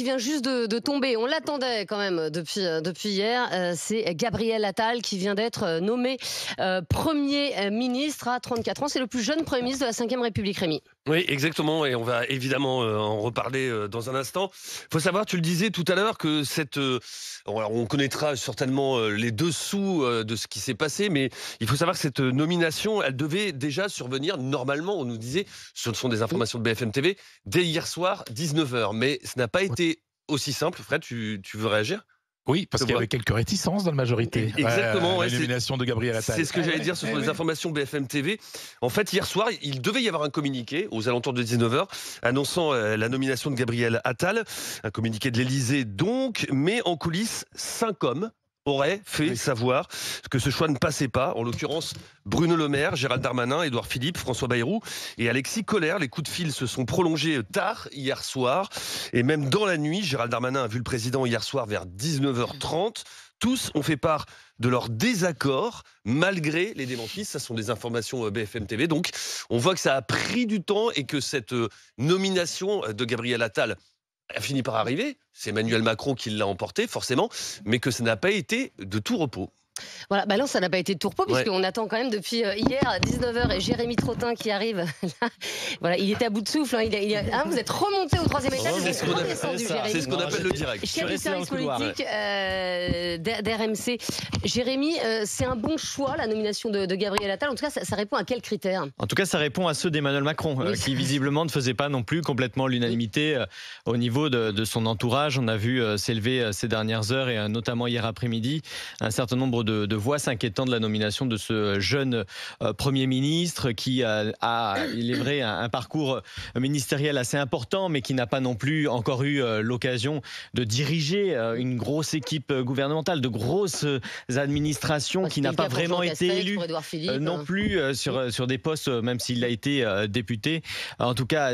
qui vient juste de tomber, on l'attendait quand même depuis hier, c'est Gabriel Attal qui vient d'être nommé Premier ministre à 34 ans. C'est le plus jeune Premier ministre de la Ve République, Rémi. Oui, exactement, et on va évidemment en reparler dans un instant. Il faut savoir, tu le disais tout à l'heure, que on connaîtra certainement les dessous de ce qui s'est passé, mais il faut savoir que cette nomination, elle devait déjà survenir normalement, on nous disait, ce sont des informations de BFM TV, dès hier soir, 19h. Mais ce n'a pas été aussi simple. Fred, tu veux réagir ? Oui, parce qu'il y avait quelques réticences dans la majorité. Exactement. L'élimination de Gabriel Attal. C'est ce que j'allais dire sur les informations BFM TV. En fait, hier soir, il devait y avoir un communiqué aux alentours de 19h annonçant la nomination de Gabriel Attal. Un communiqué de l'Élysée donc, mais en coulisses, 5 hommes auraient fait savoir que ce choix ne passait pas. En l'occurrence, Bruno Le Maire, Gérald Darmanin, Édouard Philippe, François Bayrou et Alexis Collère. Les coups de fil se sont prolongés tard hier soir. Et même dans la nuit, Gérald Darmanin a vu le président hier soir vers 19h30. Tous ont fait part de leur désaccord, malgré les démentis. Ça sont des informations BFM TV. Donc, on voit que ça a pris du temps et que cette nomination de Gabriel Attal a fini par arriver. C'est Emmanuel Macron qui l'a emporté, forcément, mais que ça n'a pas été de tout repos. Voilà, non, ça n'a pas été de tout repos, puisqu'on attend quand même depuis hier à 19h et Jérémy Trottin qui arrive. Voilà, il était à bout de souffle. Vous êtes remonté au 3e étage. C'est ce qu'on appelle le direct. Chef du service politique d'RMC. Jérémy, c'est un bon choix, la nomination de Gabriel Attal. En tout cas, ça répond à quels critères? En tout cas, ça répond à ceux d'Emmanuel Macron, qui visiblement ne faisait pas non plus complètement l'unanimité au niveau de son entourage. On a vu s'élever ces dernières heures, et notamment hier après-midi, un certain nombre de voix s'inquiétant de la nomination de ce jeune Premier ministre qui il est vrai, un parcours ministériel assez important, mais qui n'a pas non plus encore eu l'occasion de diriger une grosse équipe gouvernementale, de grosses administrations, qui n'a pas vraiment été élu non plus sur des postes, même s'il a été député. En tout cas,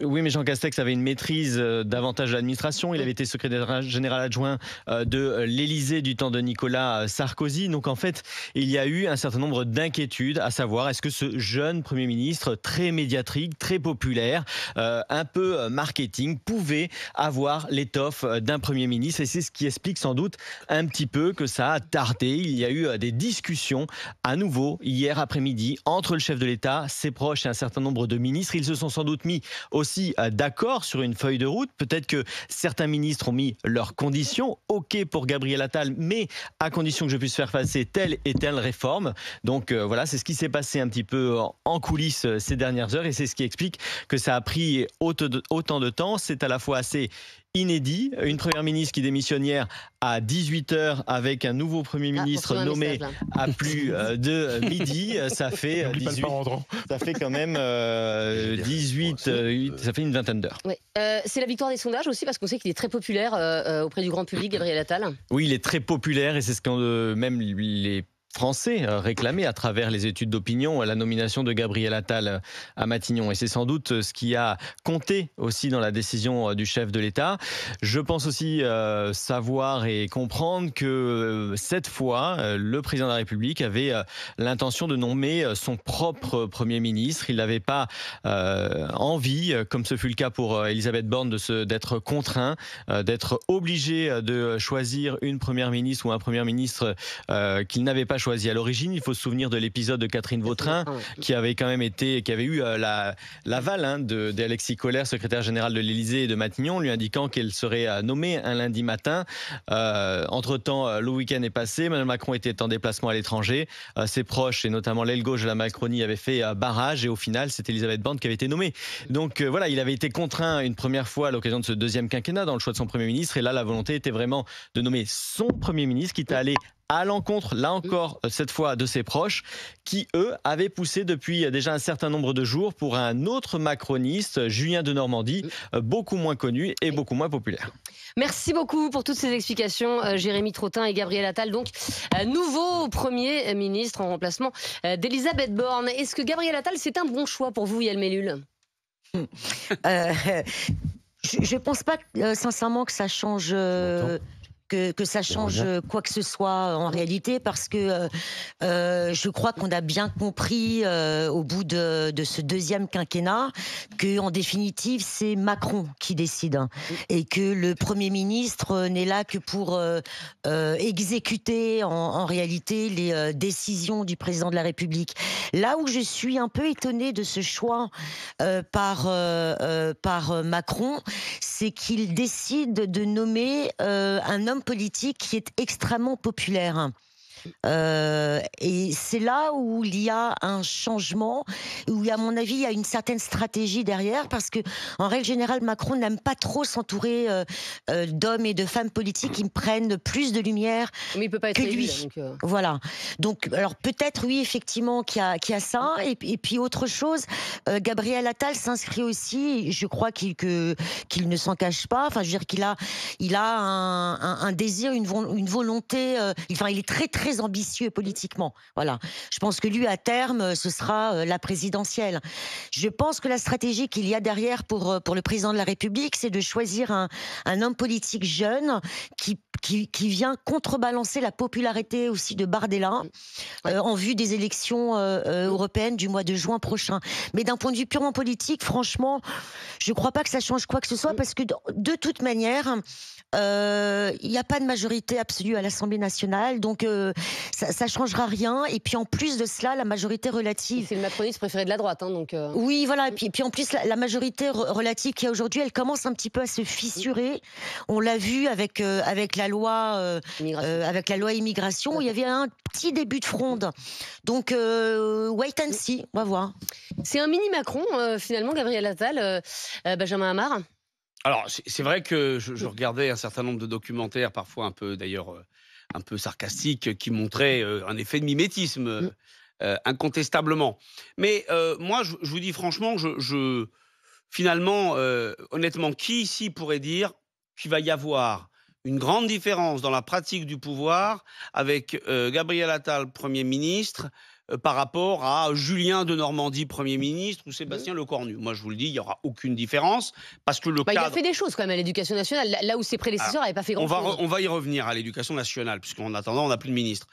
oui, mais Jean Castex avait une maîtrise davantage de l'administration. Il avait été secrétaire général adjoint de l'Élysée du temps de Nicolas Sarkozy. Donc en fait, il y a eu un certain nombre d'inquiétudes, à savoir, est-ce que ce jeune Premier ministre, très médiatique, très populaire, un peu marketing, pouvait avoir l'étoffe d'un Premier ministre? Et c'est ce qui explique sans doute un petit peu que ça a tardé. Il y a eu des discussions à nouveau hier après-midi entre le chef de l'État, ses proches et un certain nombre de ministres. Ils se sont sans doute mis aussi d'accord sur une feuille de route. Peut-être que certains ministres ont mis leurs conditions. OK pour Gabriel Attal, mais à condition que je puisse faire passer telle et telle réforme. Donc voilà, c'est ce qui s'est passé un petit peu en coulisses ces dernières heures, et c'est ce qui explique que ça a pris autant de temps. C'est à la fois assez inédit, une première ministre qui démissionne hier à 18h avec un nouveau Premier ministre nommé à plus de midi. Ça fait 18, ça fait quand même 18, ça fait une vingtaine d'heures. Oui. C'est la victoire des sondages aussi, parce qu'on sait qu'il est très populaire auprès du grand public, Gabriel Attal. Oui, il est très populaire, et c'est ce que même les Français réclamaient à travers les études d'opinion la nomination de Gabriel Attal à Matignon. Et c'est sans doute ce qui a compté aussi dans la décision du chef de l'État. Je pense aussi savoir et comprendre que cette fois, le président de la République avait l'intention de nommer son propre Premier ministre. Il n'avait pas envie, comme ce fut le cas pour Elisabeth Borne, d'être contraint, d'être obligé de choisir une Première ministre ou un Premier ministre qu'il n'avait pas choisi à l'origine. Il faut se souvenir de l'épisode de Catherine Vautrin, qui avait eu l'aval d'Alexis Collère, secrétaire général de l'Élysée et de Matignon, lui indiquant qu'elle serait nommée un lundi matin. Entre-temps, le week-end est passé. Emmanuel Macron était en déplacement à l'étranger. Ses proches, et notamment l'aile gauche de la Macronie, avaient fait barrage, et au final, c'est Elisabeth Borne qui avait été nommée. Donc voilà, il avait été contraint une première fois à l'occasion de ce deuxième quinquennat dans le choix de son Premier ministre, et là, la volonté était vraiment de nommer son Premier ministre, quitte à aller à l'encontre, là encore, cette fois, de ses proches, qui, eux, avaient poussé depuis déjà un certain nombre de jours pour un autre macroniste, Julien Denormandie, beaucoup moins connu et beaucoup moins populaire. Merci beaucoup pour toutes ces explications, Jérémy Trottin et Gabriel Attal, donc nouveau Premier ministre en remplacement d'Elisabeth Borne. Est-ce que Gabriel Attal, c'est un bon choix pour vous, Yael Mellul? Je ne pense pas sincèrement que ça change que ça change quoi que ce soit en réalité, parce que je crois qu'on a bien compris au bout de ce deuxième quinquennat que, en définitive, c'est Macron qui décide et que le Premier ministre n'est là que pour exécuter en réalité les décisions du président de la République. Là où je suis un peu étonnée de ce choix par Macron, c'est qu'il décide de nommer un homme politique qui est extrêmement populaire. Et c'est là où il y a un changement, où à mon avis il y a une certaine stratégie derrière, parce que en règle générale Macron n'aime pas trop s'entourer d'hommes et de femmes politiques qui prennent plus de lumière mais il peut pas être que lui. Voilà. Donc alors peut-être oui effectivement qu'il y a ça, et puis autre chose, Gabriel Attal s'inscrit aussi, je crois qu'il ne s'en cache pas. Enfin je veux dire qu'il a un désir, une volonté. Enfin il est très très ambitieux politiquement. Voilà. Je pense que lui, à terme, ce sera la présidentielle. Je pense que la stratégie qu'il y a derrière pour le président de la République, c'est de choisir un homme politique jeune qui vient contrebalancer la popularité aussi de Bardella en vue des élections européennes du mois de juin prochain. Mais d'un point de vue purement politique, franchement, je ne crois pas que ça change quoi que ce soit, parce que de toute manière, il n'y a pas de majorité absolue à l'Assemblée nationale, donc ça changera rien. Et puis en plus de cela, la majorité relative... C'est le macroniste préféré de la droite. Oui, voilà. Et puis en plus, la majorité relative qu'il y a aujourd'hui, elle commence un petit peu à se fissurer. On l'a vu avec la loi immigration, où il y avait un petit début de fronde. Donc, wait and see, on va voir. C'est un mini Macron, finalement, Gabriel Attal, Benjamin Amar. Alors, c'est vrai que je regardais un certain nombre de documentaires, parfois un peu sarcastiques, qui montraient un effet de mimétisme, incontestablement. Mais moi, je vous dis franchement, finalement, honnêtement, qui ici pourrait dire qu'il va y avoir une grande différence dans la pratique du pouvoir avec Gabriel Attal, Premier ministre, par rapport à Julien de Normandie, Premier ministre, ou Sébastien Lecornu. Moi, je vous le dis, il n'y aura aucune différence, parce que le cadre... Il a fait des choses quand même à l'Éducation nationale, là où ses prédécesseurs n'avaient pas fait grand-chose. On va y revenir à l'Éducation nationale, puisqu'en attendant, on n'a plus de ministre.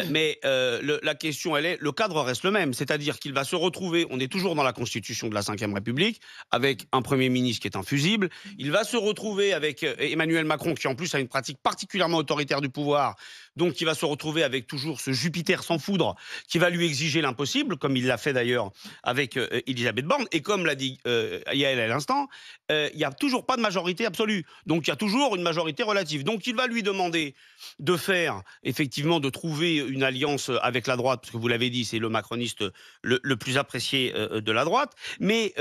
Mais la question, le cadre reste le même, c'est-à-dire qu'il va se retrouver, on est toujours dans la Constitution de la Ve République, avec un Premier ministre qui est infusible. Il va se retrouver avec Emmanuel Macron, qui en plus a une pratique particulièrement autoritaire du pouvoir, donc il va se retrouver avec toujours ce Jupiter sans foudre qui va lui exiger l'impossible, comme il l'a fait d'ailleurs avec Elisabeth Borne. Et comme l'a dit Yael à l'instant, il n'y a toujours pas de majorité absolue. Donc il y a toujours une majorité relative. Donc il va lui demander de faire, effectivement, de trouver une alliance avec la droite, parce que vous l'avez dit, c'est le macroniste le plus apprécié de la droite. Mais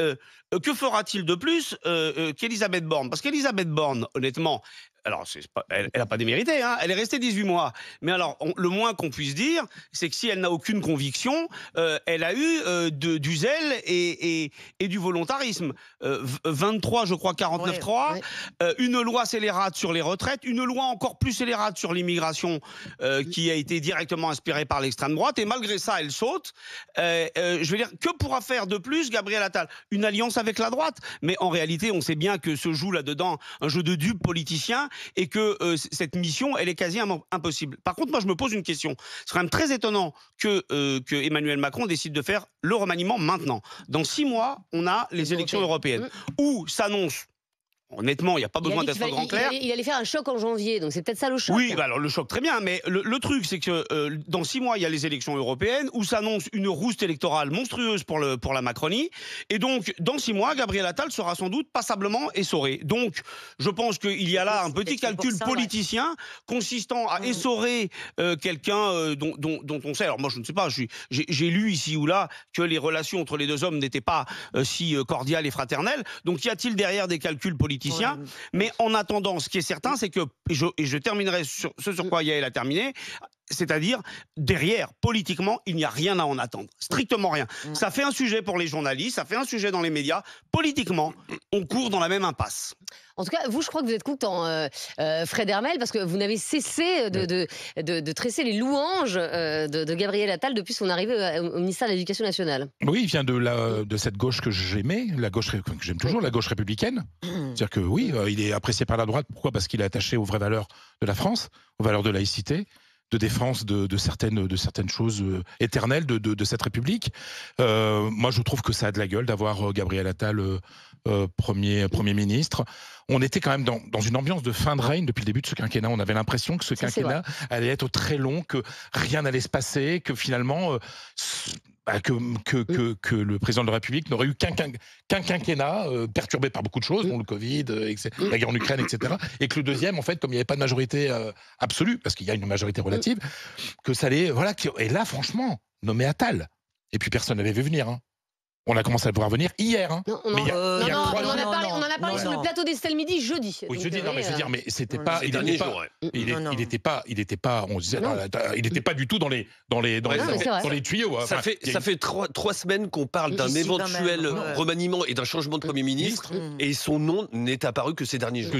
que fera-t-il de plus qu'Elisabeth Borne? Parce qu'Elisabeth Borne, honnêtement, alors, elle n'a pas démérité, hein. Elle est restée 18 mois. Mais alors, le moins qu'on puisse dire, c'est que si elle n'a aucune conviction, elle a eu du zèle et du volontarisme. 23, je crois, 49.3, une loi scélérate sur les retraites, une loi encore plus scélérate sur l'immigration qui a été directement inspirée par l'extrême droite. Et malgré ça, elle saute. Je veux dire, que pourra faire de plus Gabriel Attal? Une alliance avec la droite? Mais en réalité, on sait bien que se joue là-dedans un jeu de dupes politiciens, et que cette mission, elle est quasi impossible. Par contre, moi, je me pose une question. Ce serait même très étonnant que Emmanuel Macron décide de faire le remaniement maintenant. Dans 6 mois, on a les élections européennes, où s'annonce... Honnêtement, il n'y a pas besoin d'être grand clair. Il allait faire un choc en janvier, donc c'est peut-être ça le choc. Oui, bah alors le choc, très bien, mais le truc, c'est que dans 6 mois, il y a les élections européennes, où s'annonce une rouste électorale monstrueuse pour la Macronie, et donc dans 6 mois, Gabriel Attal sera sans doute passablement essoré. Donc, je pense qu'il y a là un petit calcul politicien consistant à essorer quelqu'un dont on sait. Alors moi, je ne sais pas, j'ai lu ici ou là que les relations entre les deux hommes n'étaient pas si cordiales et fraternelles. Donc, y a-t-il derrière des calculs politiciens? Mais en attendant, ce qui est certain, c'est que, et je terminerai sur ce sur quoi Yael a terminé, c'est-à-dire, derrière, politiquement, il n'y a rien à en attendre. Strictement rien. Ça fait un sujet pour les journalistes, ça fait un sujet dans les médias. Politiquement, on court dans la même impasse. En tout cas, vous, je crois que vous êtes content, Fred Hermel, parce que vous n'avez cessé de tresser les louanges de Gabriel Attal depuis son arrivée au ministère de l'Éducation nationale. Oui, il vient de cette gauche que j'aimais, la gauche que j'aime toujours, la gauche républicaine. C'est-à-dire que oui, il est apprécié par la droite. Pourquoi ? Parce qu'il est attaché aux vraies valeurs de la France, aux valeurs de laïcité, de défense de certaines choses éternelles de cette République. Moi, je trouve que ça a de la gueule d'avoir Gabriel Attal Premier ministre. On était quand même dans une ambiance de fin de règne depuis le début de ce quinquennat. On avait l'impression que ce quinquennat allait être très long, que rien n'allait se passer, que finalement... que le président de la République n'aurait eu qu'un quinquennat perturbé par beaucoup de choses, dont le Covid, la guerre en Ukraine, etc. Et que le deuxième, en fait, comme il n'y avait pas de majorité absolue, parce qu'il y a une majorité relative, que ça allait... Voilà, et là, franchement, nommer Attal. Et puis personne n'avait vu venir. Hein. On a commencé à le voir venir hier. Hein. On en a parlé sur le plateau d'Estelle Midi jeudi. Oui, jeudi, non, mais je veux dire, mais c'était pas. Il n'était pas. On disait, il n'était pas du tout dans les tuyaux. Ça fait 3 semaines qu'on parle d'un éventuel remaniement et d'un changement de Premier ministre, et son nom n'est apparu que ces derniers jours.